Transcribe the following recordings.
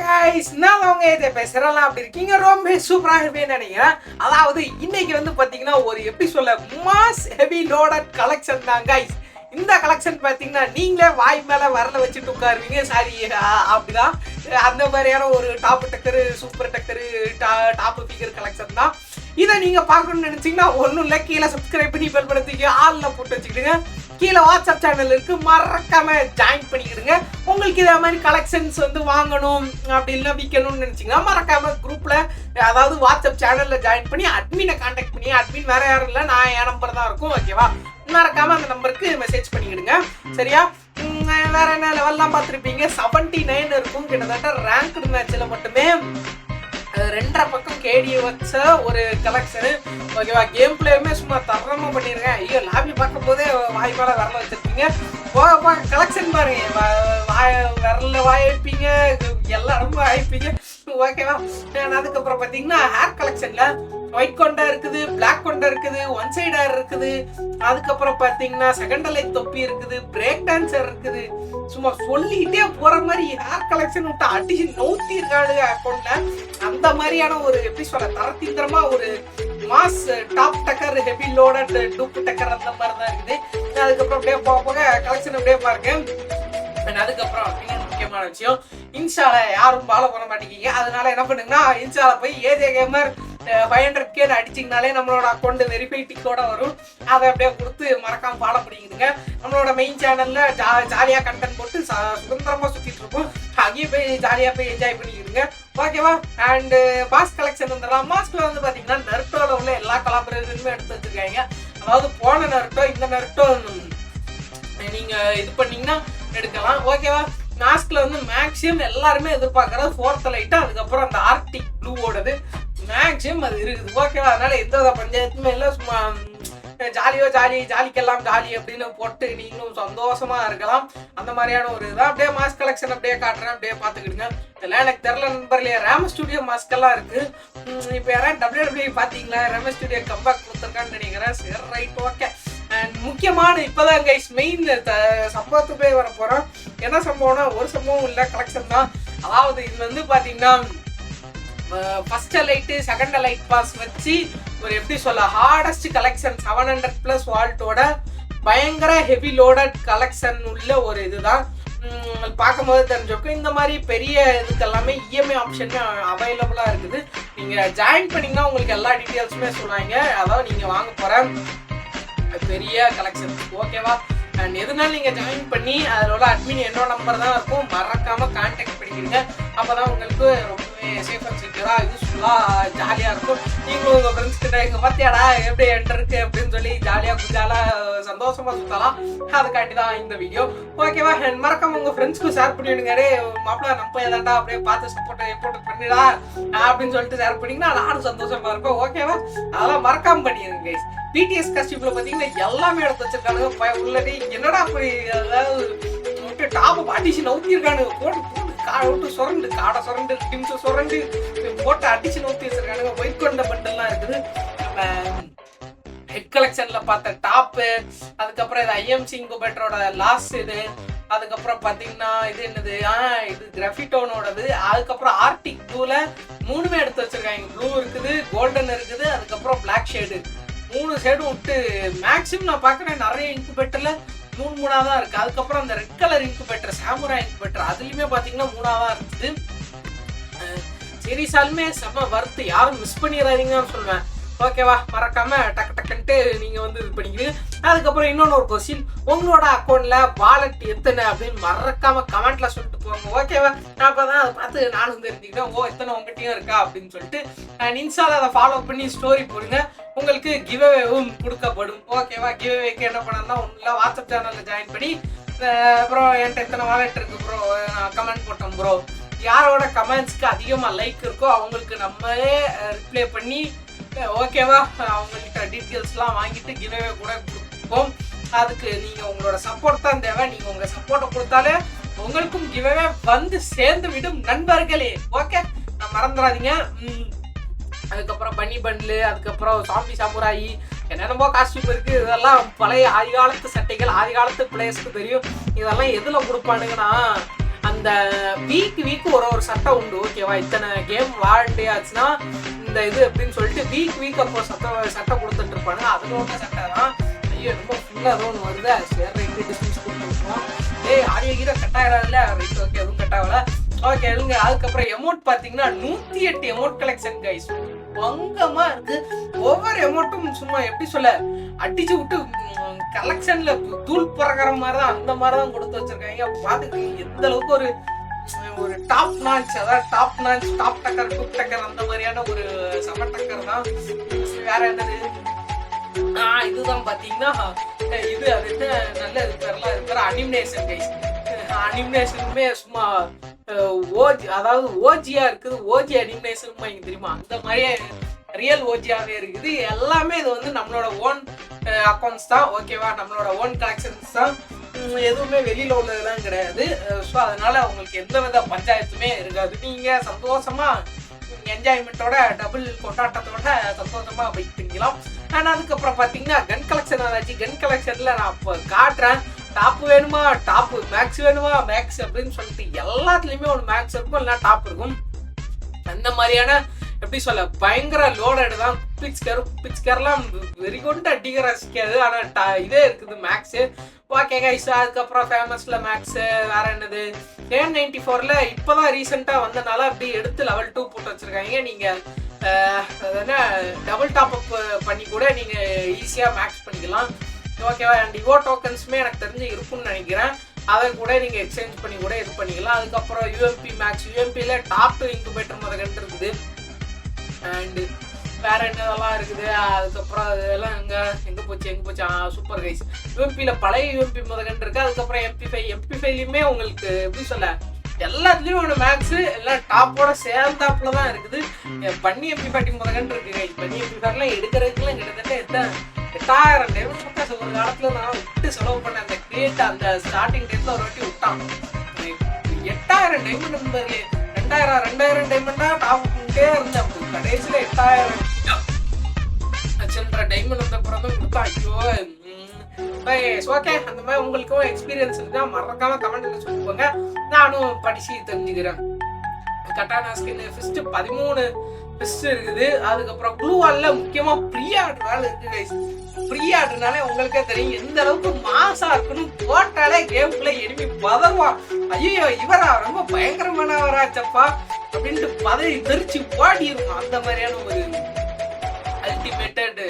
Guys நான் அவங்க இதை பேசுறலாம் அப்படி இருக்கீங்க ரொம்ப சூப்பராக இருப்பேன்னு நினைக்கிறேன். அதாவது இன்னைக்கு வந்து பாத்தீங்கன்னா ஒரு எப்படி சொல்ல மாஸ் ஹெவி லோடட் கலெக்ஷன் தான் கைஸ். இந்த கலெக்ஷன் பார்த்தீங்கன்னா நீங்களே வாய் மேலே வரல வச்சுட்டு உட்காருவீங்க. சாரி அப்படிதான் அந்த மாதிரியான ஒரு டாப் டக்கரு சூப்பர் டக்கரு டாப் ஃபிகர் கலெக்ஷன் தான். இதை நீங்கள் பார்க்கணும்னு நினச்சிங்கன்னா ஒன்றும் இல்லை, கீழே சப்ஸ்கிரைப் பண்ணி பெல் படுத்திக்கு ஆளில் போட்டு வச்சுக்கிடுங்க. கீழே வாட்ஸ்அப் சேனல் இருக்குது, மறக்காமல் ஜாயின் பண்ணிக்கிடுங்க. உங்களுக்கு இதே மாதிரி கலெக்ஷன்ஸ் வந்து வாங்கணும் அப்படின்னா விற்கணும்னு நினச்சிங்கன்னா மறக்காமல் குரூப்பில் அதாவது வாட்ஸ்அப் சேனலில் ஜாயின் பண்ணி அட்மினை கான்டாக்ட் பண்ணி, அட்மின் வேறு யாரும் இல்லை, நான் என் நம்பர் தான் இருக்கும், ஓகேவா? மறக்காம அந்த நம்பருக்கு மெசேஜ் பண்ணிக்கிடுங்க, சரியா? வேற என்ன லெவல்லாம் பார்த்துருப்பீங்க, 79 இருக்கும். கிட்டத்தட்ட ரேங்க்டு மேட்சில் மட்டுமே 2.5 பக்கம் கேடி வச்ச ஒரு கலெக்ஷனு, ஓகேவா? கேம் பிளேயுமே சும்மா தரமாக பண்ணியிருக்கேன். ஐயோ லாபி பார்க்கும் போதே வாய் மேலே வரல வச்சுருப்பீங்க. போக போக கலெக்ஷன் பாருங்க, விரல வாய்ப்பீங்க, எல்லா இடமும் வாய்ப்பீங்க, ஓகேவா? அதுக்கப்புறம் பார்த்தீங்கன்னா ஹேர் கலெக்ஷனில் ஒயிட் கொண்டா இருக்குது, பிளாக் கொண்டா இருக்குது, ஒன் சைடா இருக்குது. அதுக்கப்புறம் பார்த்தீங்கன்னா செகண்ட் லைட் தொப்பி இருக்குது, பிரேக் டான்சர் இருக்குது. சும்மா சொல்லிட்டே போற மாதிரி ஹேர் கலெக்ஷன் விட்டு அடிச்சு நோத்தி இருக்காடு அக்கௌண்ட்ல. அந்த மாதிரியான ஒரு எப்படி சொல்ல தரத்தீந்திரமா ஒரு மாஸ் டாப் டக்கர் ஹெவி லோடட் டூப் டக்கர் அந்த மாதிரி தான் இருக்குது. அதுக்கப்புறம் அப்படியே போக போக கலெக்ஷன் அப்படியே பாருங்க. அதுக்கப்புறம் இன்னொரு முக்கியமான விஷயம், இன்ஸ்டால யாரும் ஃபாலோ பண்ண மாட்டேங்கிங்க. அதனால என்ன பண்ணுங்கன்னா இன்ஸ்டால போய் ஏஜே கேமர் 500K அடிச்சிங்கனாலே நம்மளோட அக்கௌண்ட் வெரிஃபை டிக்கோட வரும். அதை அப்படியே கொடுத்து மறக்காம ஃபாலோ பண்ணிக்கிதுங்க. நம்மளோட மெயின் சேனல்ல ஜாலியாக கண்டென்ட் போட்டு சுதந்திரமாக சுற்றிட்டு இருப்போம். அங்கேயும் போய் ஜாலியாக போய் என்ஜாய் பண்ணிக்கிடுங்க, ஓகேவா? அண்டு மாஸ்க் கலெக்ஷன் வந்துடலாம். மாஸ்க்ல வந்து பார்த்தீங்கன்னா நருட்டோவில் உள்ள எல்லா கலாபரேஷனுமே எடுத்து வச்சிருக்காங்க. அதாவது போன நருட்டோ இந்த நருட்டோ நீங்கள் இது பண்ணீங்கன்னா எடுக்கலாம், ஓகேவா? மாஸ்க்ல வந்து மேக்ஸிமம் எல்லாருமே எதிர்பார்க்கறது 4th லைட்டு, அதுக்கப்புறம் அந்த ஆர்டிக் ப்ளூவோடது மேக்ஸிமம் அது இருக்குது, ஓகேவா? அதனால எந்த வித பஞ்சாயத்துமே இல்லை. சும்மா ஜாலிக்கெல்லாம் ஜாலி அப்படின்னு போட்டு நீங்களும் சந்தோஷமா இருக்கலாம். அந்த மாதிரியான ஒரு இதான் அப்படியே மாஸ்க் கலெக்ஷன் அப்படியே காட்டுறேன், அப்படியே பார்த்துக்கிடுங்க. இதெல்லாம் எனக்கு தெரில நண்பர்களே, ரேம ஸ்டுடியோ மாஸ்க் எல்லாம் இருக்கு. இப்போ யாராவது WWE பார்த்தீங்களா? ரேம ஸ்டுடியோ கம்பேக் கொடுத்துருக்கான்னு நினைக்கிறேன். சரி, ரைட், ஓகே. அண்ட் முக்கியமான இப்போதான் கைஸ் மெயின் சம்பவத்துக்கு போய் வர போகிறோம். என்ன சம்பவம்னா ஒரு சம்பவம் இல்லை, கலெக்ஷன் தான். அதாவது இது வந்து பார்த்தீங்கன்னா first light second light pass வச்சு ஒரு எப்படி சொல்ல ஹார்டஸ்ட் கலெக்ஷன் 700+ வால்ட்டோட பயங்கர ஹெவி லோடட் கலெக்ஷன் உள்ள ஒரு இதுதான். பார்க்கும்போது தெரிஞ்சிருக்கும். இந்த மாதிரி பெரிய இதுக்கு எல்லாமே இஎம்ஐ ஆப்ஷன் அவைலபிளாக இருக்குது. நீங்கள் ஜாயின் பண்ணிங்கன்னா உங்களுக்கு எல்லா டீட்டெயில்ஸுமே சொன்னாங்க. அதாவது நீங்கள் வாங்க போகிற பெரிய கலெக்ஷன், ஓகேவா? அண்ட் எதுனாலும் நீங்கள் ஜாயின் பண்ணி அதில் உள்ள அட்மின் என்னோட நம்பர் தான் இருக்கும், மறக்காமல் கான்டாக்ட் பண்ணிக்கிறீங்க. அப்போ தான் உங்களுக்கு ரொம்பவே சேஃப் அண்ட் செக்யூராக யூஸ்ஃபுல்லாக ஜாலியாக இருக்கும். நீங்களும் உங்கள் ஃப்ரெண்ட்ஸ் கிட்ட எங்கள் பார்த்தியாடா எப்படி என்ட்ருக்கு அப்படின்னு சொல்லி ஜாலியாக சந்தோஷமாக சுற்றலாம். அதுக்காண்டி தான் இந்த வீடியோ, ஓகேவா? அண்ட் மறக்காமல் உங்கள் ஃப்ரெண்ட்ஸ்க்கு ஷேர் பண்ணிவிடுங்க. மாப்பிள்ளை நம்ம ஏதாண்டா அப்படியே பார்த்து சப்போர்ட் பண்ணிடா அப்படின்னு சொல்லிட்டு ஷேர் பண்ணிங்கன்னா நானும் சந்தோஷமாக இருக்கும், ஓகேவா? அதெல்லாம் மறக்காமல் பண்ணிடுங்க கைஸ். பிடிஎஸ் கஸ்டியூப்ல பார்த்தீங்கன்னா எல்லாமே எடுத்து வச்சிருக்கானுங்க. உள்ளடி என்னடா அப்படி அதாவது டாப் அடிச்சு நவுத்திருக்கானுங்க. போட்டு விட்டு சுரண்டு காடை சுரண்டு டிம்ஸு சுரண்டு போட்டு அடிச்சு நவுத்தி வச்சிருக்கானுங்க. ஒயிட் கொண்ட பண்டெல்லாம் இருக்குது. ஹெட் கலெக்ஷன்ல பார்த்த டாப்பு, அதுக்கப்புறம் இது ஐஎம்சி இன்குபேட்டரோட லாஸ் இது, அதுக்கப்புறம் பார்த்தீங்கன்னா இது என்னது இது கிராஃபிட்டோனோடது, அதுக்கப்புறம் ஆர்டிக் ப்ளூல 3மே எடுத்து வச்சிருக்காங்க. ப்ளூ இருக்குது, கோல்டன் இருக்குது, அதுக்கப்புறம் பிளாக் ஷேடு 3 ஷேடும் விட்டு மேக்ஸிமம் நான் பார்க்குறேன் நிறைய இன்குபேட்டர்ல 3 தான் இருக்குது. அதுக்கப்புறம் அந்த ரெட் கலர் இன்குபேட்டர் சாமுரா இன்குபேட்டர் அதுலேயுமே பார்த்தீங்கன்னா 3 தான் இருக்குது. சீரியஸாலுமே செம்ம வறுத்து, யாரும் மிஸ் பண்ணிடாதீங்கன்னு சொல்லுவேன், ஓகேவா? மறக்காம டக்குன்ட்டு நீங்கள் வந்து இது பண்ணிக்கிறீங்க. அதுக்கப்புறம் இன்னொன்று ஒரு கொஸ்டின், உங்களோட அக்கௌண்ட்டில் வாலெட் எத்தனை அப்படின்னு மறக்காம கமெண்ட்ல சொல்லிட்டு போங்க, ஓகேவா? நான் அப்போ தான் அதை பார்த்து நானும் தெரிஞ்சுக்கிட்டேன், ஓ எத்தனை உங்ககிட்டயும் இருக்கா அப்படின்னு சொல்லிட்டு. இன்ஸ்டால அதை ஃபாலோ பண்ணி ஸ்டோரி போடுங்க, உங்களுக்கு கிவ்அவேவும் கொடுக்கப்படும், ஓகேவா? கிவ்அவேக்கு என்ன பண்ணலாம், ஒன்றும் இல்லை, வாட்ஸ்அப் சேனலில் ஜாயின் பண்ணி அப்புறம் என்கிட்ட எத்தனை வாலெட் இருக்கு ப்ரோ நான் கமெண்ட் போட்டேன் ப்ரோ, யாரோட கமெண்ட்ஸ்க்கு அதிகமாக லைக் இருக்கோ அவங்களுக்கு நம்மளே ரிப்ளை பண்ணி, ஓகேவா? அவங்கள்ட்ட டீட்டெயில்ஸ்லாம் வாங்கிட்டு கிவ்அவே கூட கொடுப்போம். அதுக்கு நீங்கள் உங்களோட சப்போர்ட் தான் தேவை. நீங்கள் உங்கள் சப்போர்ட்டை கொடுத்தாலே உங்களுக்கும் கிவ்அவே வந்து சேர்ந்து விடும் நண்பர்களே, ஓகே? நான் மறந்துடாதீங்க. அதுக்கப்புறம் பன்னி பண்டில், அதுக்கப்புறம் சாம்பி சாமுராயி, என்னென்னமோ காஸ்டியூம் இருக்குது. இதெல்லாம் பழைய ஆதிகாலத்து சட்டைகள், ஆதிகாலத்து பிளேயர்ஸ்க்கு தெரியும். இதெல்லாம் எதில் கொடுப்பானுங்கன்னா அந்த வீக் ஒரு சட்டை உண்டு ஓகேவா. இத்தனை கேம் வாரண்டி ஆச்சுன்னா இந்த இது அப்படின்னு சொல்லிட்டு வீக் அப்போ சட்டை கொடுத்துட்டு இருப்பாங்க. அதோட சட்டை தான். ஐயோ ரொம்ப ஃபுல்லாக ஏதோ ஒன்று வருது. சரி ரைட்டு டிஸ்டன்ஸ் கொடுத்துருக்கோம். ஆடியோ கீழே கட்டாயிடாதுல்ல. ரைட் ஓகே எதுவும் கட்டாகல. ஓகே எழுங்க. அதுக்கப்புறம் எமௌண்ட் பார்த்தீங்கன்னா 108 எமௌண்ட் கலெக்ஷன் கைஸ். பங்கமா இருக்கு. ஒவ்வொரு எமௌண்ட்டும் சும்மா எப்படி சொல்ல அடிச்சு விட்டு கலெக்ஷன்ல தூள் பறக்கிற மாதிரி தான் அந்த மாதிரி தான் கொடுத்து வச்சிருக்காங்க. பாத்துக்கிட்டீங்க எந்த அளவுக்கு ஒரு டாப் நாச், அதாவது டாப் டக்கர் டூப் டக்கர் அந்த மாதிரியான ஒரு சம டக்கர் தான். வேற என்னது இதுதான் பாத்தீங்கன்னா இது அது என்ன நல்ல இருக்கிற அனிமேஷன் கைஸ். அனிமேஷனுமே சும்மா அதாவது ஓஜியா இருக்குது. ஓஜி அனிமேஷன் தெரியுமா, அந்த மாதிரியே ரியல் ஓஜியாவே இருக்குது. எல்லாமே இது வந்து நம்மளோட ஓன் அக்கௌண்ட்ஸ் தான் ஓகேவா, நம்மளோட ஓன் கலெக்ஷன்ஸ் தான். எதுவுமே வெளியில உள்ளதெல்லாம் கிடையாது. ஸோ அதனால உங்களுக்கு எந்த வித பஞ்சாயத்துமே இருக்காது. நீங்க சந்தோஷமா என்ஜாய்மெண்ட்டோட டபுள் கொண்டாட்டத்தோட சந்தோஷமா பைக் பண்ணிக்கலாம். ஆனால் அதுக்கப்புறம் பார்த்தீங்கன்னா கன் கலெக்ஷன் ஆச்சு. கன் கலெக்ஷன்ல நான் இப்போ காட்டுறேன். டாப் வேணுமா டாப், மேக்ஸ் வேணுமா மேக்ஸ் அப்படின்னு சொல்லிட்டு எல்லாத்துலேயுமே ஒரு மேக்ஸ் இருக்கும், இல்லைன்னா டாப் இருக்கும். அந்த மாதிரியான எப்படி சொல்ல பயங்கர லோடடு தான். பிச்கர்லாம் வெறி கொண்டு அடிக்க ரசிக்காது. ஆனால் இதே இருக்குது மேக்ஸு. Okay guys. அதுக்கப்புறம் ஃபேமஸ்ல மேக்ஸு வேற என்னது M94ல இப்போதான் ரீசெண்டாக வந்தனால அப்படி எடுத்து லெவல் 2 போட்டு வச்சிருக்காங்க. நீங்கள் என்ன டபுள் டாப் அப் பண்ணி கூட நீங்கள் ஈஸியாக மேக்ஸ் பண்ணிக்கலாம் ஓகேவா. அண்ட் இவோ டோக்கன்ஸுமே எனக்கு தெரிஞ்சு இருக்குன்னு நினைக்கிறேன். அதை கூட நீங்கள் எக்ஸ்சேஞ்ச் பண்ணி கூட இது பண்ணிக்கலாம். அதுக்கப்புறம் யூஎம்பி மேக்ஸ், யூஎம்பியில் டாப் இன்குபேட்டர் முதற்கண்டு இருக்குது. அண்டு வேற என்னதெல்லாம் இருக்குது. அதுக்கப்புறம் அதெல்லாம் எங்கே போச்சு சூப்பர் கைஸ். யூஎம்பியில் பழைய யூஎம்பி முதற்கண்டு இருக்குது. அதுக்கப்புறம் MP5லையுமே உங்களுக்கு எப்படி சொல்ல எல்லாத்துலேயும் ஒன்று மேக்ஸு எல்லாம் டாப்போட சேர்ந்தாப்புல தான் இருக்குது. பண்ணி MP40 முதற்கண்டு இருக்குது கைஸ். பண்ணி MP5லாம் எடுக்கிறதுக்குலாம் கிட்டத்தட்ட 8000 டைமண்ட் ஒரு காலத்துல நான் விட்டு செலவு பண்ண அந்த கிரியேட் அந்த ஸ்டார்டிங் டைம்ல ஒரு வாட்டி விட்டான். 8000 டைமண்ட் இருந்ததுலே 2000 டைமண்டா டாப் பண்ணிட்டே இருந்தேன். கடைசியில 8000 டைமண்ட் வந்த அப்புறம் தான் கொடுத்தா. ஐயோ ஓகே. அந்த மாதிரி உங்களுக்கும் எக்ஸ்பீரியன்ஸ் இருந்தா மறக்காம கமெண்ட்ல சொல்லுவாங்க, நானும் படிச்சு தெரிஞ்சுக்கிறேன். கட்டானா ஸ்கின் ஃபர்ஸ்ட் 13 பெஸ்ட் இருக்குது. அதுக்கப்புறம் ப்ளூ வால்ல முக்கியமா ப்ரீ ஆர்டர் வேலை இருக்கு கைஸ். ப்ரீ ஆர்டர்னாலே உங்களுக்கே தெரியும் எந்த அளவுக்கு மாசா இருக்கணும். போட்டாலே கேம்குள்ள எனிமி பதவான். ஐயோ இவரா ரொம்ப பயங்கரமானவராச்சப்பா அப்படின்ட்டு பதவி தெரிச்சு ஓடிடும். அந்த மாதிரியான ஒரு அல்டிமேட்டட்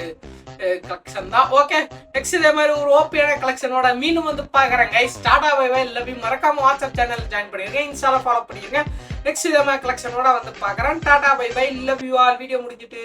கலெக்ஷன் தான். ஓகே நெக்ஸ்ட் இதே மாதிரி ஒரு ஓபியான கலெக்ஷனோட மீண்டும் வந்து பாக்குறேன் கைஸ். ஸ்டார்ட் ஆகவே இல்லை மறக்காம வாட்ஸ்அப் சேனல் ஜாயின் பண்ணிருங்க, இன்ஸ்டால ஃபாலோ பண்ணிருங்க. நெக்ஸ்ட் இதே மாதிரி கலெக்ஷனோட வந்து பாக்குறேன். Tata bye bye, love you all. Video முடிஞ்சிட்டு